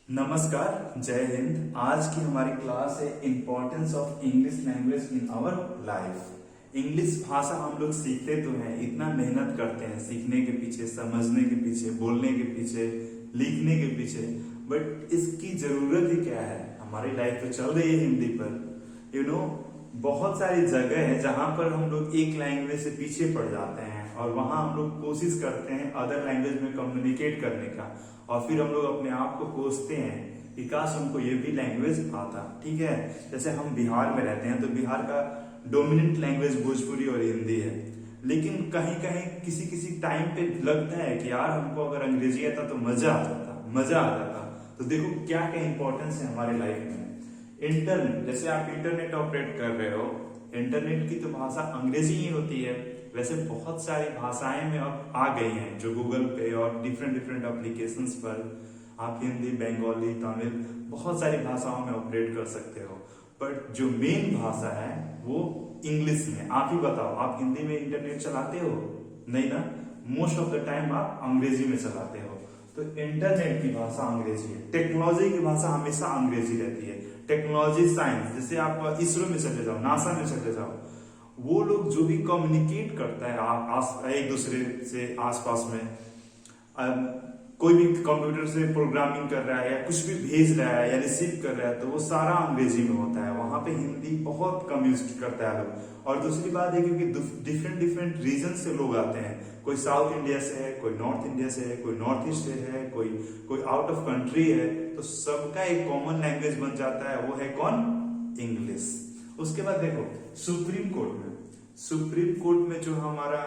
नमस्कार, जय हिंद। आज की हमारी क्लास है importance of English language in our life. English भाषा हम लोग सीखते तो हैं, इतना मेहनत करते हैं सीखने के पीछे, समझने के पीछे, बोलने के पीछे, लिखने के पीछे, बट इसकी जरूरत ही क्या है? हमारी लाइफ तो चल रही है हिंदी पर। बहुत सारी जगह है जहां पर हम लोग एक लैंग्वेज से पीछे पड़ जाते हैं और वहां हम लोग कोशिश करते हैं अदर लैंग्वेज में कम्युनिकेट करने का, और फिर हम लोग अपने आप को कोसते हैं कि काश हमको ये भी लैंग्वेज आता। ठीक है, जैसे हम बिहार में रहते हैं तो बिहार का डोमिनेंट लैंग्वेज भोजपुरी और हिंदी है, लेकिन कहीं कहीं किसी किसी टाइम पे लगता है कि यार हमको अगर अंग्रेजी आता तो मजा आ जाता। तो देखो क्या क्या इंपॉर्टेंस है हमारे लाइफ में। इंटरनेट, जैसे आप इंटरनेट ऑपरेट कर रहे हो, इंटरनेट की तो भाषा अंग्रेजी ही होती है। वैसे बहुत सारी भाषाएं में अब आ गई हैं जो गूगल पे और डिफरेंट डिफरेंट एप्लीकेशंस पर आप हिंदी, बंगाली, तमिल, बहुत सारी भाषाओं में ऑपरेट कर सकते हो। बट जो मेन भाषा है वो इंग्लिश में। आप ही बताओ, आप हिंदी में इंटरनेट चलाते हो? नहीं ना, मोस्ट ऑफ द टाइम आप अंग्रेजी में चलाते हो। तो इंटरनेट की भाषा अंग्रेजी है। टेक्नोलॉजी की भाषा हमेशा अंग्रेजी रहती है। टेक्नोलॉजी, साइंस, जैसे आप इसरो में चले जाओ, नासा में चले जाओ, वो लोग जो भी कम्युनिकेट करता है एक दूसरे से आसपास में, कोई भी कंप्यूटर से प्रोग्रामिंग कर रहा है या कुछ भी भेज रहा है या रिसीव कर रहा है, तो वो सारा अंग्रेजी में होता है। वहां पे हिंदी बहुत कम यूज करता है लोग। और दूसरी बात है क्योंकि डिफरेंट डिफरेंट रीजन से लोग आते हैं, कोई साउथ इंडिया से है, कोई नॉर्थ इंडिया से है, कोई नॉर्थ ईस्ट से है, कोई आउट ऑफ कंट्री है, तो सबका एक कॉमन लैंग्वेज बन जाता है, वो है कौन? इंग्लिश। उसके बाद देखो सुप्रीम कोर्ट में जो हमारा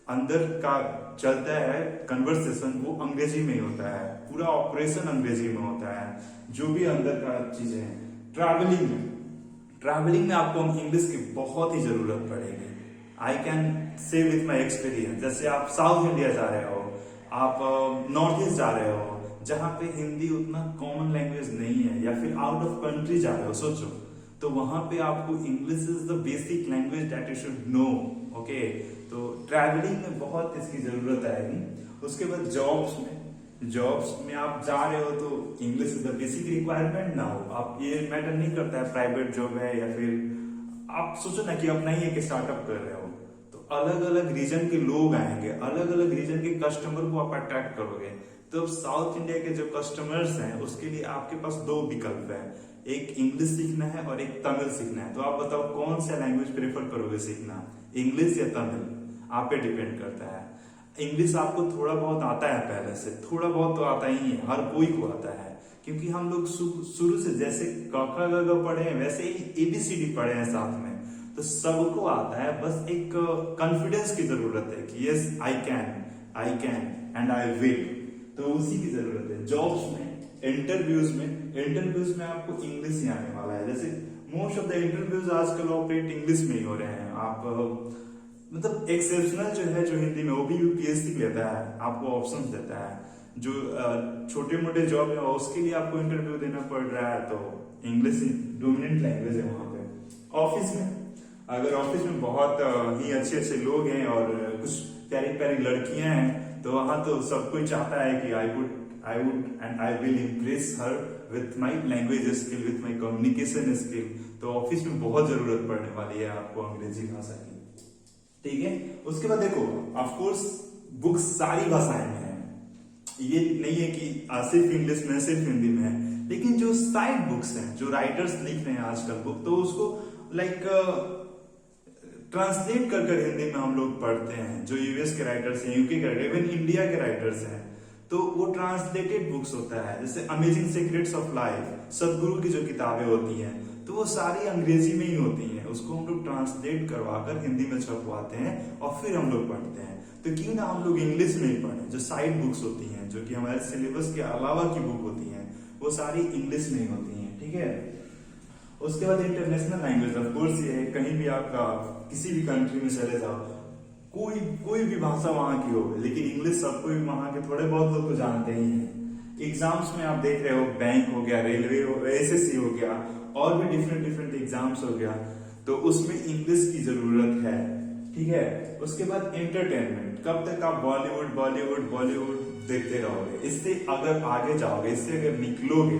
अंदर का चलता है कन्वर्सेशन, वो अंग्रेजी में ही होता है। पूरा ऑपरेशन अंग्रेजी में होता है, जो भी अंदर का चीजें हैं। ट्रैवलिंग में आपको इंग्लिश की बहुत ही जरूरत पड़ेगी। I can say with my experience, जैसे आप साउथ इंडिया जा रहे हो, आप नॉर्थ ईस्ट जा रहे हो, जहां पे हिंदी उतना कॉमन लैंग्वेज नहीं है, या फिर आउट ऑफ कंट्री जा रहे हो, सोचो, तो वहां पे आपको English is the basic language that you should know. Okay, तो ट्रैवलिंग में बहुत इसकी जरूरत आएगी। उसके बाद जॉब्स में आप जा रहे हो तो English is the basic requirement ना हो। आप ये मैटर नहीं करता है प्राइवेट जॉब है या फिर आप सोचो ना कि अपना ही एक स्टार्टअप कर रहे हो, तो अलग अलग रीजन के लोग आएंगे, अलग अलग रीजन के कस्टमर को आप अट्रैक्ट करोगे। तो साउथ इंडिया के जो कस्टमर्स हैं उसके लिए आपके पास दो विकल्प है, एक इंग्लिश सीखना है और एक तमिल सीखना है। तो आप बताओ कौन सा लैंग्वेज प्रेफर करोगे सीखना, इंग्लिश या तमिल? आप पे डिपेंड करता है। इंग्लिश आपको थोड़ा बहुत आता है, पहले से थोड़ा बहुत तो आता ही है, हर कोई को आता है, क्योंकि हम लोग शुरू से जैसे क ख ग घ पढ़े हैं वैसे ही ABCD पढ़े हैं साथ में, तो सबको आता है। बस एक कॉन्फिडेंस की जरूरत है कि yes I can and I will, तो उसी की जरूरत है। जॉब्स में, इंटरव्यूज में आपको इंग्लिश ही आने वाला है। जैसे मोस्ट ऑफ द इंटरव्यूज आजकल ऑपरेट इंग्लिश में ही हो रहे हैं। आप मतलब एक्सेप्शनल जो है, जो हिंदी में, वो भी UPSC लेता है, आपको ऑप्शन देता है। जो छोटे मोटे जॉब है उसके लिए आपको इंटरव्यू देना पड़ रहा है, तो इंग्लिश डोमिनेंट लैंग्वेज है वहां पे। ऑफिस में, अगर ऑफिस में बहुत ही अच्छे अच्छे लोग हैं और कुछ प्यारी प्यारी लड़कियां हैं, तो वहां तो सब कोई चाहता है कि I would and I will impress her with my language skill, with my communication skill. तो ऑफिस में बहुत जरूरत पड़ने वाली है आपको अंग्रेजी भाषा की। ठीक है, उसके बाद देखो, ऑफ कोर्स बुक्स सारी भाषाएं में है, ये नहीं है कि सिर्फ इंग्लिश में, सिर्फ हिंदी में है, लेकिन जो साइड बुक्स हैं, जो राइटर्स लिख रहे हैं आजकल बुक, तो उसको लाइक ट्रांसलेट कर हिंदी में हम लोग पढ़ते हैं। जो US के राइटर्स हैं, UK के राइटर, इवन इंडिया के राइटर्स हैं, तो वो ट्रांसलेटेड बुक्स होता है। जैसे अमेजिंग सीक्रेट्स ऑफ लाइफ, सदगुरु की जो किताबें होती हैं, तो वो सारी अंग्रेजी में ही होती हैं। उसको हम लोग ट्रांसलेट करवाकर हिंदी में छपवाते हैं और फिर हम लोग पढ़ते हैं। तो क्यों ना हम लोग इंग्लिश में ही पढ़ें। जो साइड बुक्स होती हैं, जो कि हमारे सिलेबस के अलावा की बुक होती हैं, वो सारी इंग्लिश में ही होती हैं। ठीक है, उसके बाद इंटरनेशनल लैंग्वेज, ऑफ कोर्स ये है, कहीं भी आपका किसी भी कंट्री में चले जाओ, कोई भी भाषा वहां की हो, लेकिन इंग्लिश सबको वहां के थोड़े बहुत लोग तो जानते ही हैं। एग्जाम्स में आप देख रहे हो, बैंक हो गया, रेलवे हो, SSC हो गया, और भी डिफरेंट एग्जाम्स हो गया, तो उसमें इंग्लिश की जरूरत है। ठीक है। उसके बाद एंटरटेनमेंट, कब तक आप बॉलीवुड बॉलीवुड बॉलीवुड देखते रहोगे? इससे अगर आगे जाओगे, इससे अगर निकलोगे,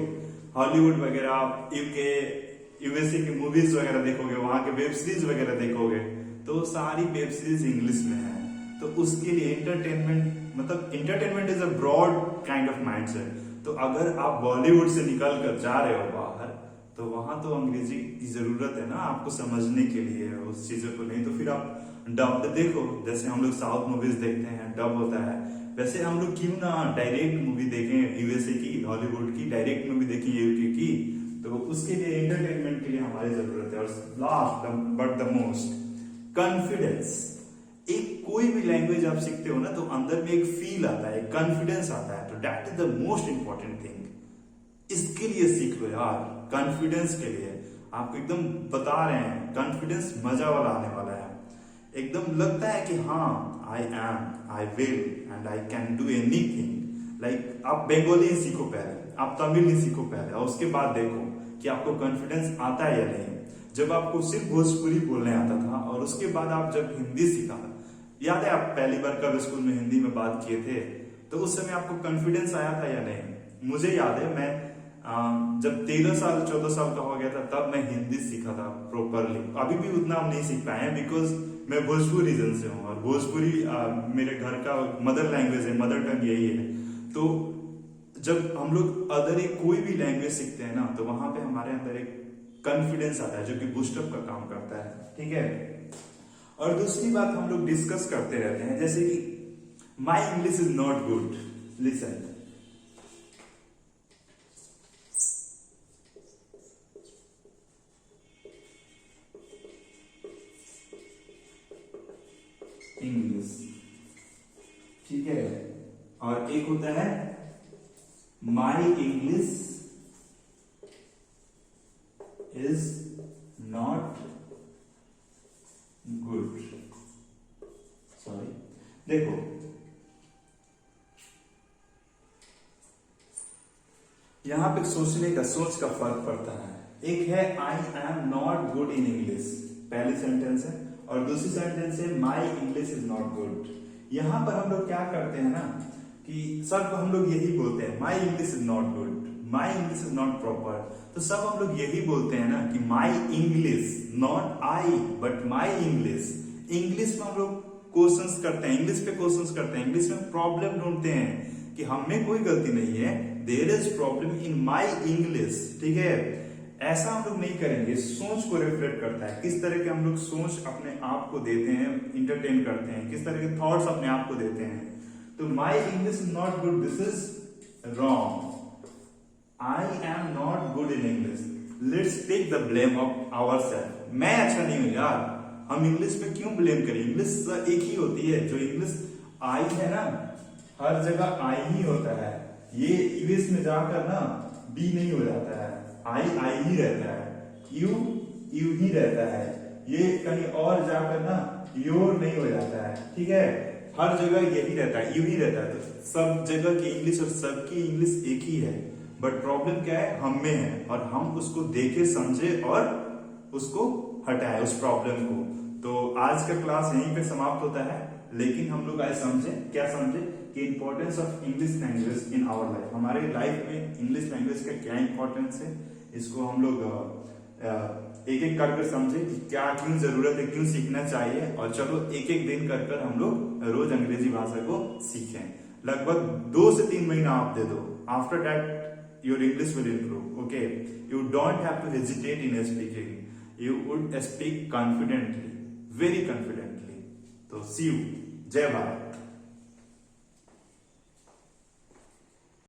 हॉलीवुड वगैरह आप यूके यूएसए की मूवीज वगैरह देखोगे, वहां के वेब सीरीज वगैरह देखोगे, तो सारी वेब सीरीज इंग्लिश में है। तो उसके लिए एंटरटेनमेंट, मतलब entertainment is a broad kind of mindset. तो अगर आप बॉलीवुड से निकल कर जा रहे हो बाहर, तो वहां तो अंग्रेजी की जरूरत है ना आपको समझने के लिए उस चीजों को। नहीं तो फिर आप डब देखो, जैसे हम लोग साउथ मूवीज देखते हैं, डब होता है, वैसे हम लोग क्यों ना डायरेक्ट मूवी देखें यूएसए की, हॉलीवुड की डायरेक्ट मूवी देखें यूके की। तो उसके लिए एंटरटेनमेंट के लिए हमारी जरूरत है। और last but the most, confidence. एक कोई भी लैंग्वेज आप सीखते हो ना, तो अंदर में एक फील आता है, कॉन्फिडेंस आता है। तो that is the most important thing. इसके लिए सीख लो यार, कॉन्फिडेंस के लिए। आपको एकदम बता रहे हैं, कॉन्फिडेंस मजा वाला आने वाला है। एकदम लगता है कि हाँ, I am, I will and I can do anything. Like आप बंगाली सीखो पहले, आप तमिल ही सीखो पहले, और उसके बाद देखो कि आपको कॉन्फिडेंस आता है या नहीं। जब आपको सिर्फ भोजपुरी बोलने आता था, और उसके बाद आप जब हिंदी सीखा, याद है आप पहली बार कब स्कूल में हिंदी में बात किए थे, तो उस समय आपको कॉन्फिडेंस आया था या नहीं? मुझे याद है, मैं जब 13 साल 14 साल का हो गया था, तब मैं हिंदी सीखा था प्रॉपरली। अभी भी उतना हम नहीं सीख पाए हैं, बिकॉज मैं भोजपुरी रीजन से हूँ, और भोजपुरी मेरे घर का मदर लैंग्वेज है, मदर टंग यही है। तो जब हम लोग अदर एक कोई भी लैंग्वेज सीखते हैं ना, तो वहां पे हमारे अंदर एक कॉन्फिडेंस आता है, जो कि बूस्टअप का काम करता है, ठीक है। और दूसरी बात हम लोग डिस्कस करते रहते हैं, जैसे कि माई English is not good. Listen, English, ठीक है। और एक होता है माई English is not good. Sorry, देखो यहां पे सोचने का, सोच का फर्क पड़ता है। एक है आई am not good in English, पहली सेंटेंस है, और दूसरी सेंटेंस है माई इंग्लिश इज नॉट गुड। यहां पर हम लोग क्या करते हैं ना, कि सब हम लोग यही बोलते हैं, माई English is not good, my English is not proper. तो सब हम लोग यही बोलते हैं ना कि my English, not I but my English. English में हम लोग क्वेश्चंस करते हैं, इंग्लिश पे क्वेश्चंस करते हैं, इंग्लिश में प्रॉब्लम ढूंढते हैं कि हम में कोई गलती नहीं है, there is problem in my English, ठीक है। ऐसा हम लोग नहीं करेंगे। सोच को रिफ्लेक्ट करता है, किस तरह के हम लोग सोच अपने आप को देते हैं, इंटरटेन करते हैं, किस तरह के थॉट्स अपने आप को देते हैं। तो my English is not good, this is wrong. I am not good in English, let's take the blame of our self. मैं अच्छा नहीं हूं यार, हम इंग्लिश पे क्यों ब्लेम करें? इंग्लिश एक ही होती है। जो इंग्लिश आई है ना, हर जगह आई ही होता है। ये यूएस में जाकर ना बी नहीं हो जाता है, आई ही रहता है, यू ही रहता है। ये कहीं और जाकर ना योर नहीं हो जाता है, ठीक है। हर जगह यही रहता है, यू ही रहता है। तो सब जगह की इंग्लिश और सबकी इंग्लिश एक ही है, बट प्रॉब्लम क्या है, हम में है, और हम उसको देखे, समझे और उसको हटाए, उस प्रॉब्लम को। तो आज का क्लास यहीं पे समाप्त होता है, लेकिन हम लोग आज समझे, क्या समझे कि importance of English language in our life. हमारे लाइफ में इंग्लिश लैंग्वेज का क्या इंपॉर्टेंस है, इसको हम लोग एक एक कर समझे कि क्या, क्यों जरूरत है, क्यों सीखना चाहिए। और चलो एक एक दिन कर हम लोग रोज अंग्रेजी भाषा को सीखें। लगभग 2 से 3 महीना आप दे दो, after that your English will improve, okay? You don't have to hesitate in speaking. You would speak confidently, very confidently. So see you. जय भारत।